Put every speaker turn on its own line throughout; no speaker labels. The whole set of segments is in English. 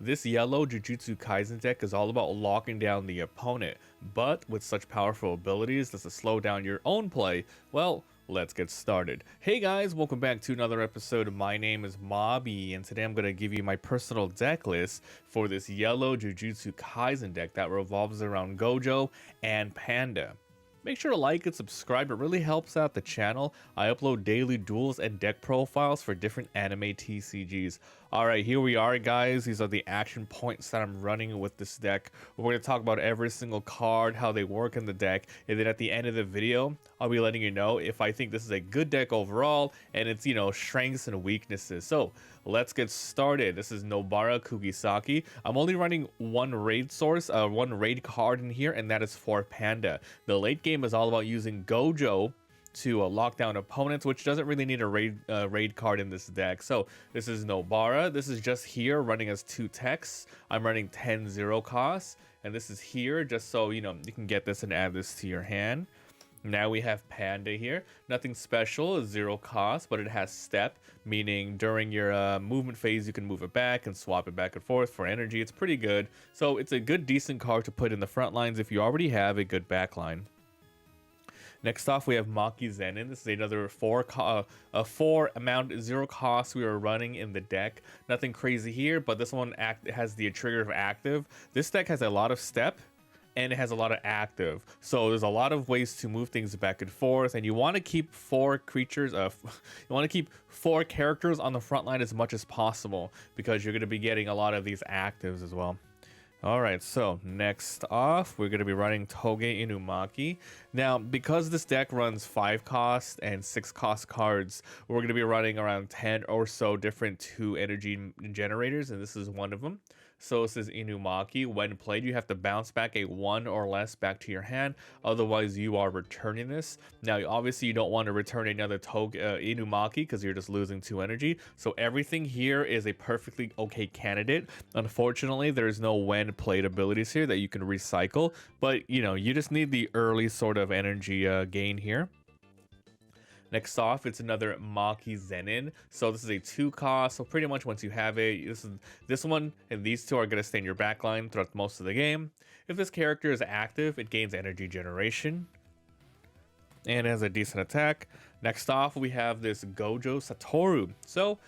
This yellow Jujutsu Kaisen deck is all about locking down the opponent, but with such powerful abilities that's to slow down your own play. Well, let's get started. Hey guys, welcome back to another episode. My name is Mobby, and today I'm going to give you my personal deck list for this yellow Jujutsu Kaisen deck that revolves around Gojo and Panda. Make sure to like and subscribe, it really helps out the channel. I upload daily duels and deck profiles for different anime TCGs. Alright, here we are guys, these are the action points that I'm running with this deck. We're going to talk about every single card, how they work in the deck, and then at the end of the video, I'll be letting you know if I think this is a good deck overall, and its, strengths and weaknesses. So, let's get started. This is Nobara Kugisaki. I'm only running one raid source, one raid card in here, and that is for Panda. The late game is all about using Gojo to lock down opponents, which doesn't really need a raid card in this deck. So this is Nobara. This is just here running as 2 techs. I'm running 10-0 costs, and this is here just so you can get this and add this to your hand. Now we have Panda here. Nothing special, 0 cost, but it has step, meaning during your movement phase you can move it back and swap it back and forth for energy. It's pretty good. So it's a good, decent card to put in the front lines if you already have a good back line. Next off, we have Maki Zenin. This is another 4 amount 0 cost we are running in the deck. Nothing crazy here, but this one has the trigger of active. This deck has a lot of step, and it has a lot of active, so there's a lot of ways to move things back and forth, and you want to keep 4 creatures you want to keep 4 characters on the front line as much as possible, because you're going to be getting a lot of these actives as well. Alright, so next off, we're going to be running Toge Inumaki. Now, because this deck runs 5 cost and 6 cost cards, we're going to be running around 10 or so different 2 energy generators, and this is one of them. So this is Inumaki. When played, you have to bounce back a 1 or less back to your hand, otherwise you are returning this. Now, obviously you don't want to return another Inumaki because you're just losing 2 energy. So everything here is a perfectly okay candidate. Unfortunately, there's no when played abilities here that you can recycle, but you just need the early sort of energy gain here. Next off, it's another Maki Zenin. So this is a 2 cost, so pretty much once you have it, this one and these 2 are going to stay in your backline throughout most of the game. If this character is active, it gains energy generation and has a decent attack. Next off, we have this Gojo Satoru. So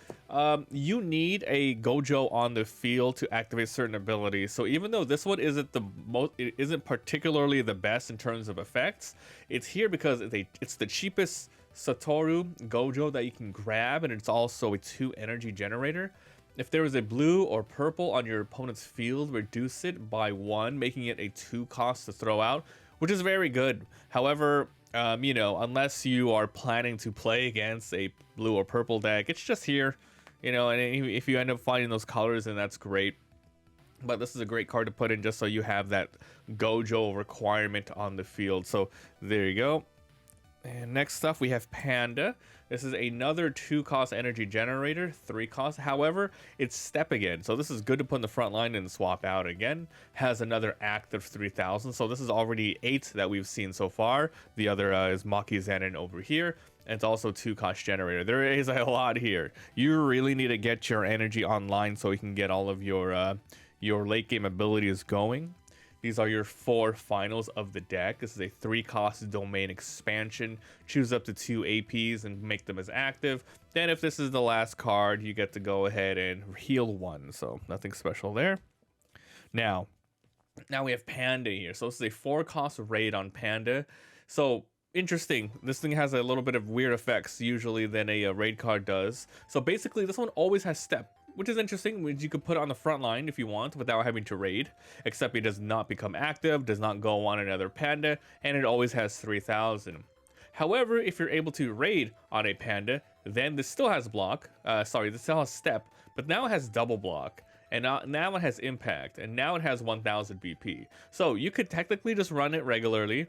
you need a Gojo on the field to activate certain abilities. So even though this one it isn't particularly the best in terms of effects, it's here because it's the cheapest Satoru Gojo that you can grab, and it's also a 2 energy generator. If there is a blue or purple on your opponent's field, reduce it by 1, making it a 2 cost to throw out, which is very good. However, unless you are planning to play against a blue or purple deck, it's just here, and if you end up finding those colors, then that's great. But this is a great card to put in just so you have that Gojo requirement on the field. So there you go. And next up, we have Panda. This is another 2 cost energy generator, 3 cost. However, it's step again. So this is good to put in the front line and swap out again. Has another active 3000. So this is already 8 that we've seen so far. The other is Maki Zenin over here. And it's also 2 cost generator. There is a lot here. You really need to get your energy online so you can get all of your late game abilities going. These are your 4 finals of the deck. This is a 3 cost domain expansion. Choose up to 2 APs and make them as active. Then if this is the last card, you get to go ahead and heal 1. So nothing special there. Now we have Panda here. So this is a 4 cost raid on Panda. So interesting. This thing has a little bit of weird effects usually than a raid card does. So basically this one always has step, which is interesting, which you could put on the front line if you want without having to raid, except it does not become active, does not go on another Panda, and it always has 3000. However, if you're able to raid on a Panda, then this still has block, this still has step, but now it has double block, and now it has impact, and now it has 1000 BP. So you could technically just run it regularly,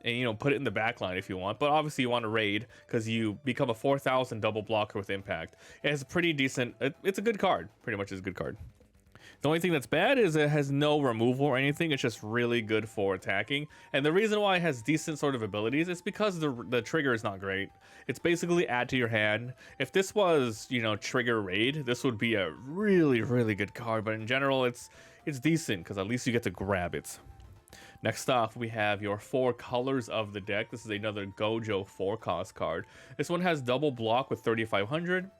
and put it in the backline if you want, but obviously you want to raid because you become a 4000 double blocker with impact. It has a pretty decent, it's a good card, pretty much is a good card. The only thing that's bad is it has no removal or anything. It's just really good for attacking. And the reason why it has decent sort of abilities is because the trigger is not great. It's basically add to your hand. If this was, you know, trigger raid, this would be a really, really good card. But in general, it's decent because at least you get to grab it. Next off, we have your 4 colors of the deck. This is another Gojo 4-cost card. This one has double block with 3,500.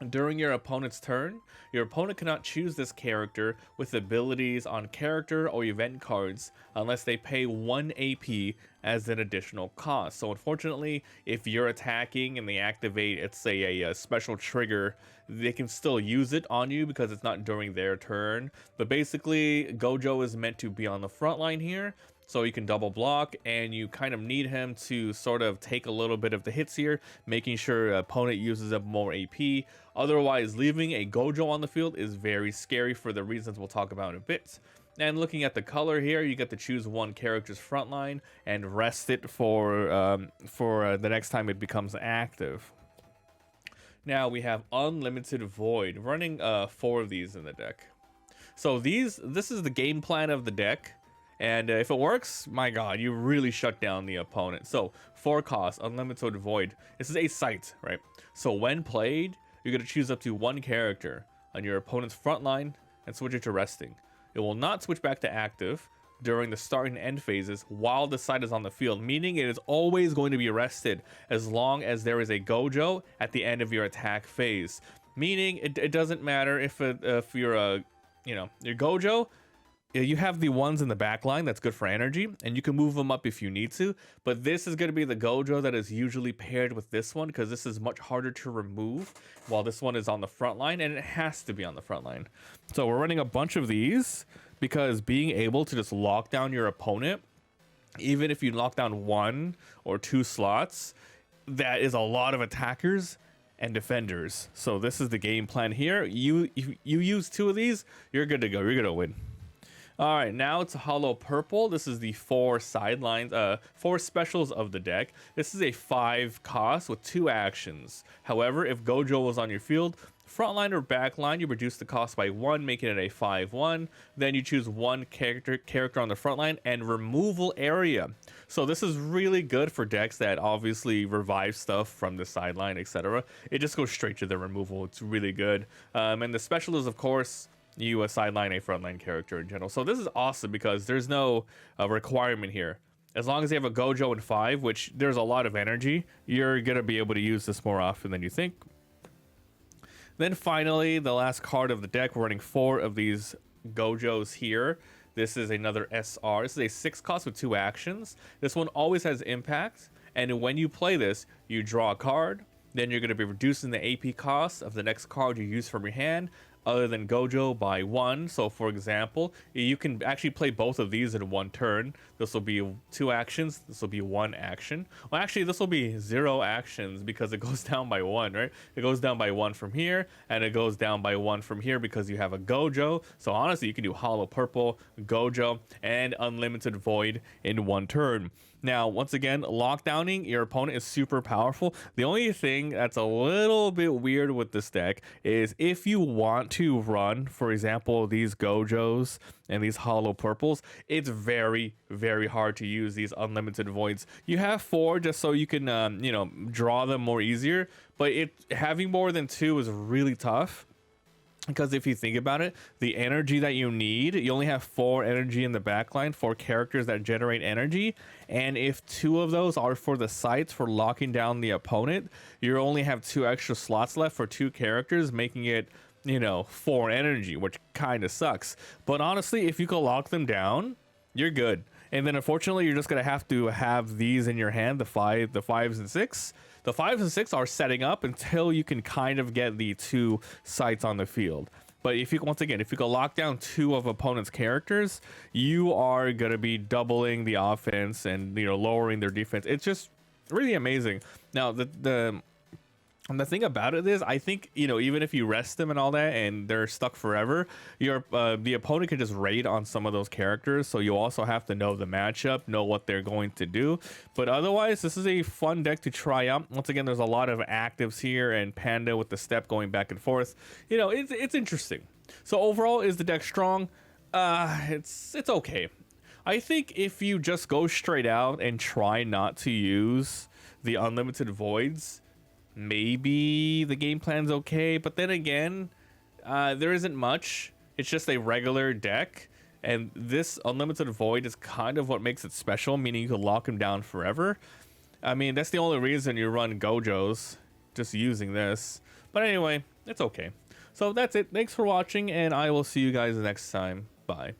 During your opponent's turn, your opponent cannot choose this character with abilities on character or event cards unless they pay 1 AP as an additional cost. So unfortunately, if you're attacking and they activate, let's say a special trigger, they can still use it on you because it's not during their turn. But basically, Gojo is meant to be on the front line here. So you can double block, and you kind of need him to sort of take a little bit of the hits here, making sure opponent uses up more AP. Otherwise, leaving a Gojo on the field is very scary for the reasons we'll talk about in a bit. And looking at the color here, you get to choose one character's front line and rest it for the next time it becomes active. Now we have Unlimited Void, running 4 of these in the deck. So this is the game plan of the deck. And if it works, my god, you really shut down the opponent. So 4 cost, Unlimited Void. This is a sight, right? So when played, you're going to choose up to 1 character on your opponent's front line and switch it to resting. It will not switch back to active during the start and end phases while the site is on the field, meaning it is always going to be rested as long as there is a Gojo at the end of your attack phase. Meaning it doesn't matter if you're your Gojo. You have the ones in the back line that's good for energy, and you can move them up if you need to. But this is going to be the Gojo that is usually paired with this one because this is much harder to remove while this one is on the front line, and it has to be on the front line. So we're running a bunch of these because being able to just lock down your opponent, even if you lock down 1 or 2 slots, that is a lot of attackers and defenders. So this is the game plan here. You use 2 of these, you're good to go. You're going to win. All right, now it's Hollow Purple. This is the 4 sidelines, 4 specials of the deck. This is a 5 cost with 2 actions. However, if Gojo was on your field, front line or back line, you reduce the cost by 1, making it a 5/1. Then you choose 1 character on the front line and removal area. So this is really good for decks that obviously revive stuff from the sideline, etc. It just goes straight to the removal. It's really good. And the special is, of course, you sideline a frontline character in general. So this is awesome because there's no requirement here. As long as you have a Gojo in 5, which there's a lot of energy, you're going to be able to use this more often than you think. Then finally, the last card of the deck, we're running 4 of these Gojos here. This is another SR. This is a 6 cost with 2 actions. This one always has impact. And when you play this, you draw a card. Then you're going to be reducing the AP cost of the next card you use from your hand, other than Gojo, by 1. So for example, you can actually play both of these in 1 turn. This will be 2 actions. This will be 1 action. Well, actually, this will be 0 actions because it goes down by 1, right? It goes down by 1 from here, and it goes down by 1 from here because you have a Gojo. So honestly, you can do Hollow Purple, Gojo, and Unlimited Void in 1 turn. Now, once again, lockdowning your opponent is super powerful. The only thing that's a little bit weird with this deck is if you want to run, for example, these Gojos and these Hollow Purples, it's very, very hard to use these Unlimited Voids. You have 4 just so you can, draw them more easier, but having more than 2 is really tough. Because if you think about it, the energy that you need, you only have 4 energy in the backline, 4 characters that generate energy. And if 2 of those are for the sites for locking down the opponent, you only have 2 extra slots left for 2 characters, making it, 4 energy, which kind of sucks. But honestly, if you can lock them down, you're good. And then unfortunately, you're just going to have these in your hand, the 5s and 6. The 5s and 6 are setting up until you can kind of get the 2 sites on the field. But if you can lock down 2 of opponent's characters, you are going to be doubling the offense and lowering their defense. It's just really amazing. Now the thing about it is, I think, even if you rest them and all that and they're stuck forever, the opponent can just raid on some of those characters. So you also have to know the matchup, know what they're going to do. But otherwise, this is a fun deck to try out. Once again, there's a lot of actives here and Panda with the step going back and forth. It's interesting. So overall, is the deck strong? It's okay. I think if you just go straight out and try not to use the unlimited voids, maybe the game plan's okay. But then again, there isn't much. It's just a regular deck. And this unlimited void is kind of what makes it special, meaning you can lock him down forever. I mean, that's the only reason you run Gojos, just using this. But anyway, it's okay. So that's it. Thanks for watching, and I will see you guys next time. Bye.